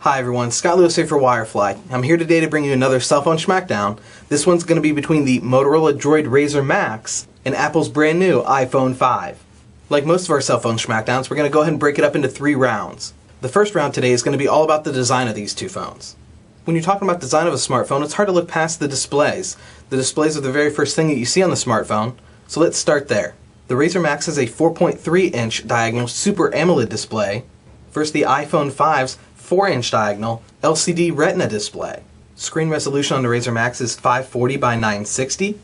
Hi everyone, Scott Lewis here for Wirefly. I'm here today to bring you another cell phone schmackdown. This one's going to be between the Motorola DROID RAZR Maxx and Apple's brand new iPhone 5. Like most of our cell phone schmackdowns, we're going to go ahead and break it up into 3 rounds. The first round today is going to be all about the design of these two phones. When you're talking about design of a smartphone, it's hard to look past the displays. The displays are the very first thing that you see on the smartphone, so let's start there. The RAZR Maxx has a 4.3-inch diagonal Super AMOLED display versus the iPhone 5's 4-inch diagonal LCD Retina display. Screen resolution on the RAZR Maxx is 540 by 960.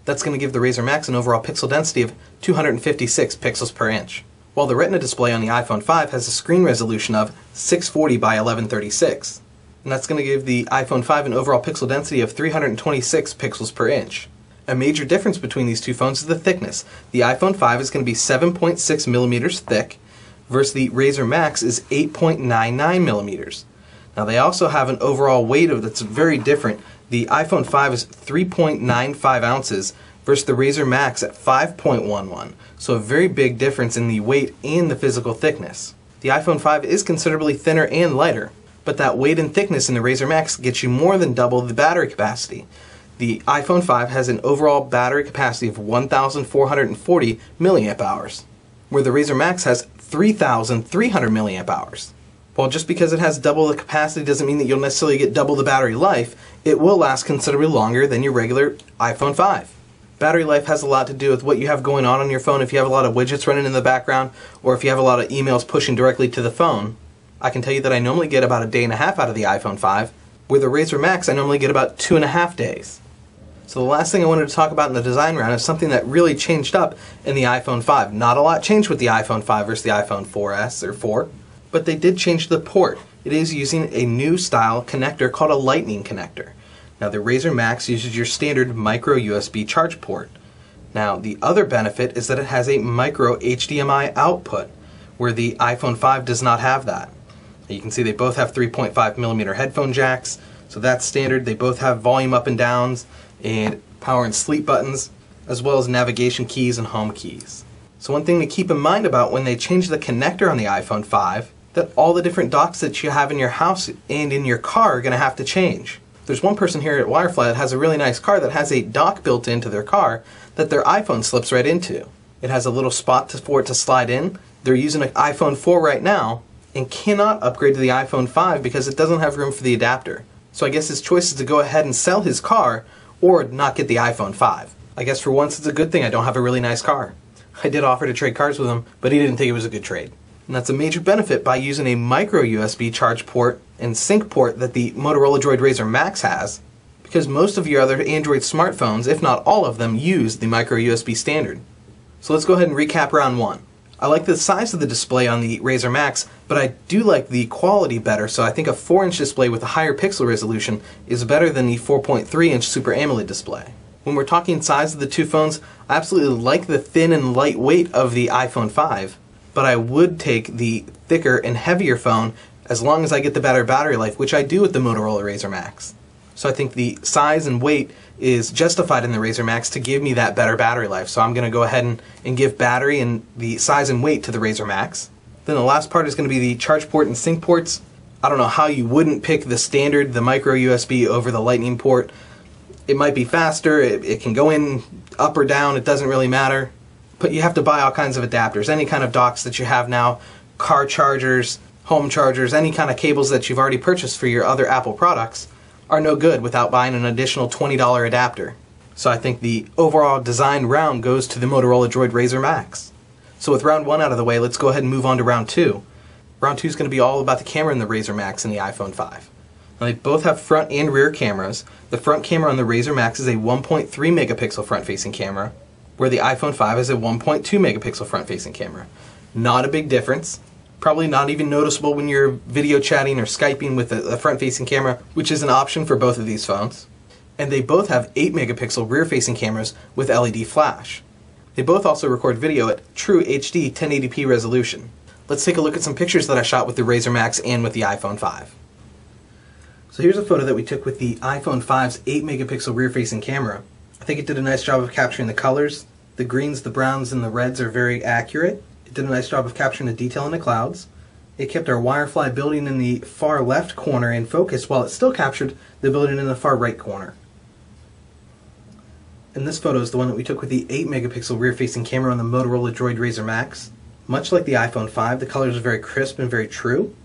That's going to give the RAZR Maxx an overall pixel density of 256 pixels per inch, while the Retina display on the iPhone 5 has a screen resolution of 640 by 1136. And that's going to give the iPhone 5 an overall pixel density of 326 pixels per inch. A major difference between these two phones is the thickness. The iPhone 5 is going to be 7.6 millimeters thick, versus the RAZR Maxx is 8.99 millimeters. Now they also have an overall weight that's very different. The iPhone 5 is 3.95 ounces versus the RAZR Maxx at 5.11. So a very big difference in the weight and the physical thickness. The iPhone 5 is considerably thinner and lighter, but that weight and thickness in the RAZR Maxx gets you more than double the battery capacity. The iPhone 5 has an overall battery capacity of 1,440 milliamp hours, where the RAZR Maxx has 3,300 milliamp hours. Well, just because it has double the capacity doesn't mean that you'll necessarily get double the battery life. It will last considerably longer than your regular iPhone 5. Battery life has a lot to do with what you have going on your phone. If you have a lot of widgets running in the background, or if you have a lot of emails pushing directly to the phone. I can tell you that I normally get about a day and a half out of the iPhone 5. With the RAZR Maxx, I normally get about 2.5 days. So the last thing I wanted to talk about in the design round is something that really changed up in the iPhone 5. Not a lot changed with the iPhone 5 versus the iPhone 4S or 4, but they did change the port. It is using a new style connector called a Lightning connector. Now the RAZR Maxx uses your standard micro USB charge port. Now the other benefit is that it has a micro HDMI output, where the iPhone 5 does not have that. You can see they both have 3.5 millimeter headphone jacks, so that's standard. They both have volume up and downs and power and sleep buttons, as well as navigation keys and home keys. So one thing to keep in mind about when they change the connector on the iPhone 5, that all the different docks that you have in your house and in your car are going to have to change. There's one person here at Wirefly that has a really nice car that has a dock built into their car that their iPhone slips right into. It has a little spot for it to slide in. They're using an iPhone 4 right now and cannot upgrade to the iPhone 5 because it doesn't have room for the adapter. So I guess his choice is to go ahead and sell his car or not get the iPhone 5. I guess for once it's a good thing I don't have a really nice car. I did offer to trade cars with him, but he didn't think it was a good trade. And that's a major benefit by using a micro USB charge port and sync port that the Motorola DROID RAZR Maxx has, because most of your other Android smartphones, if not all of them, use the micro USB standard. So let's go ahead and recap round 1. I like the size of the display on the RAZR Maxx, but I do like the quality better, so I think a 4-inch display with a higher pixel resolution is better than the 4.3-inch Super AMOLED display. When we're talking size of the two phones, I absolutely like the thin and light weight of the iPhone 5, but I would take the thicker and heavier phone as long as I get the better battery life, which I do with the Motorola RAZR Maxx. So I think the size and weight is justified in the RAZR Maxx to give me that better battery life. So I'm going to go ahead and give battery and the size and weight to the RAZR Maxx. Then the last part is going to be the charge port and sync ports. I don't know how you wouldn't pick the standard, the micro USB over the Lightning port. It might be faster, it can go in up or down, it doesn't really matter. But you have to buy all kinds of adapters, any kind of docks that you have now, car chargers, home chargers, any kind of cables that you've already purchased for your other Apple products are no good without buying an additional $20 adapter. So I think the overall design round goes to the Motorola DROID RAZR Maxx. So with round 1 out of the way, let's go ahead and move on to round 2. Round 2 is going to be all about the camera in the RAZR Maxx and the iPhone 5. Now they both have front and rear cameras. The front camera on the RAZR Maxx is a 1.3 megapixel front-facing camera, where the iPhone 5 is a 1.2 megapixel front-facing camera. Not a big difference. Probably not even noticeable when you're video chatting or Skyping with a front-facing camera, which is an option for both of these phones. And they both have 8 megapixel rear-facing cameras with LED flash. They both also record video at true HD 1080p resolution. Let's take a look at some pictures that I shot with the RAZR Maxx and with the iPhone 5. So here's a photo that we took with the iPhone 5's 8 megapixel rear-facing camera. I think it did a nice job of capturing the colors. The greens, the browns, and the reds are very accurate. It did a nice job of capturing the detail in the clouds. It kept our Wirefly building in the far left corner in focus while it still captured the building in the far right corner. And this photo is the one that we took with the 8 megapixel rear facing camera on the Motorola DROID RAZR Maxx. Much like the iPhone 5, the colors are very crisp and very true.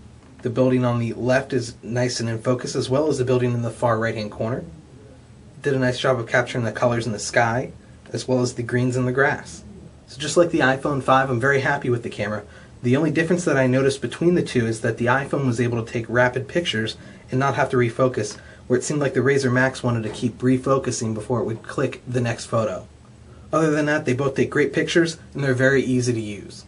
The building on the left is nice and in focus, as well as the building in the far right hand corner. It did a nice job of capturing the colors in the sky, as well as the greens in the grass. So just like the iPhone 5, I'm very happy with the camera. The only difference that I noticed between the two is that the iPhone was able to take rapid pictures and not have to refocus, where it seemed like the RAZR Maxx wanted to keep refocusing before it would click the next photo. Other than that, they both take great pictures and they're very easy to use.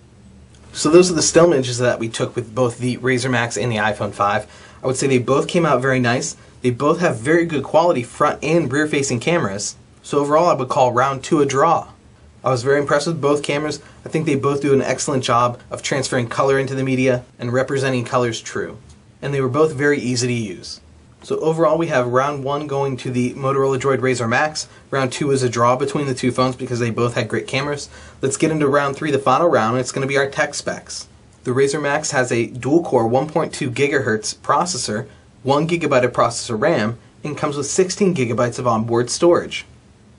So those are the still images that we took with both the RAZR Maxx and the iPhone 5. I would say they both came out very nice. They both have very good quality front and rear facing cameras. So overall I would call round 2 a draw. I was very impressed with both cameras. I think they both do an excellent job of transferring color into the media and representing colors true. And they were both very easy to use. So overall we have round 1 going to the Motorola DROID RAZR Maxx. Round 2 is a draw between the two phones because they both had great cameras. Let's get into round 3, the final round, and it's going to be our tech specs. The RAZR Maxx has a dual-core 1.2 GHz processor, 1 GB of processor RAM, and comes with 16 GB of onboard storage.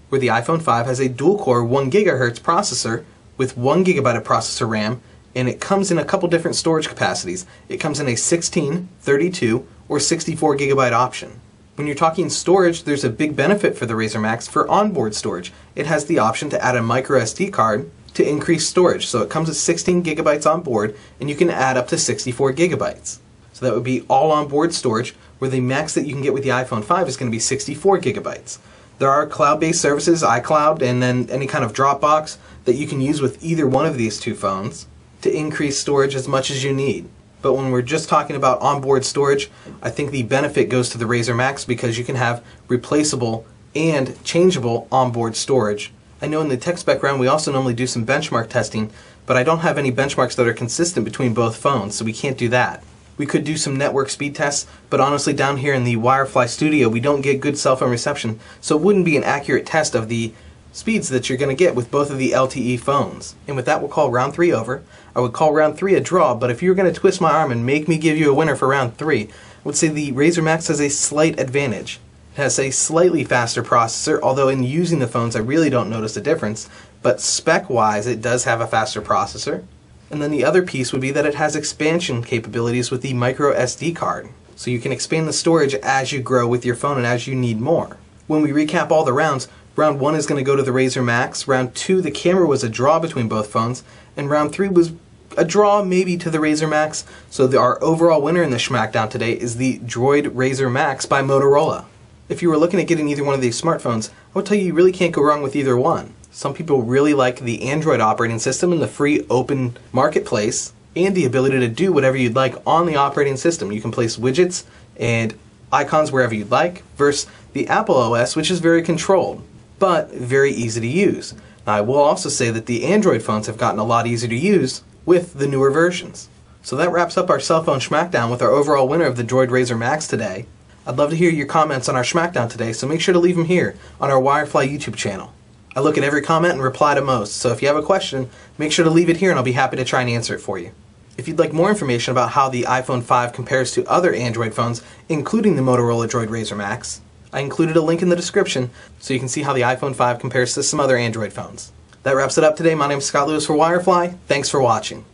Where the iPhone 5 has a dual-core 1 GHz processor with 1 GB of processor RAM, and it comes in a couple different storage capacities. It comes in a 16, 32, or 64 GB option. When you're talking storage, there's a big benefit for the RAZR Maxx for onboard storage. It has the option to add a micro SD card to increase storage. So it comes with 16 GB on board, and you can add up to 64 GB. So that would be all onboard storage, where the max that you can get with the iPhone 5 is going to be 64 GB. There are cloud-based services, iCloud, and then any kind of Dropbox that you can use with either one of these two phones to increase storage as much as you need. But when we're just talking about onboard storage, I think the benefit goes to the RAZR Maxx because you can have replaceable and changeable onboard storage. I know in the tech spec round we also normally do some benchmark testing, but I don't have any benchmarks that are consistent between both phones, so we can't do that. We could do some network speed tests, but honestly down here in the Wirefly studio we don't get good cell phone reception, so it wouldn't be an accurate test of the speeds that you're going to get with both of the LTE phones. And with that we'll call round 3 over. I would call round 3 a draw, but if you were going to twist my arm and make me give you a winner for round 3, I would say the RAZR Maxx has a slight advantage. It has a slightly faster processor, although in using the phones I really don't notice a difference, but spec-wise it does have a faster processor. And then the other piece would be that it has expansion capabilities with the micro SD card. So you can expand the storage as you grow with your phone and as you need more. When we recap all the rounds, round 1 is going to go to the RAZR Maxx, round 2 the camera was a draw between both phones, and round 3 was a draw maybe to the RAZR Maxx. So our overall winner in the Schmackdown today is the DROID RAZR Maxx by Motorola. If you were looking at getting either one of these smartphones, I would tell you really can't go wrong with either one. Some people really like the Android operating system and the free open marketplace and the ability to do whatever you'd like on the operating system. You can place widgets and icons wherever you'd like, versus the Apple OS, which is very controlled, but very easy to use. Now, I will also say that the Android phones have gotten a lot easier to use with the newer versions. So that wraps up our cell phone Schmackdown with our overall winner of the DROID RAZR Maxx today. I'd love to hear your comments on our Schmackdown today, so make sure to leave them here on our Wirefly YouTube channel. I look at every comment and reply to most, so if you have a question, make sure to leave it here and I'll be happy to try and answer it for you. If you'd like more information about how the iPhone 5 compares to other Android phones, including the Motorola DROID RAZR Maxx, I included a link in the description so you can see how the iPhone 5 compares to some other Android phones. That wraps it up today. My name is Scott Lewis for Wirefly. Thanks for watching.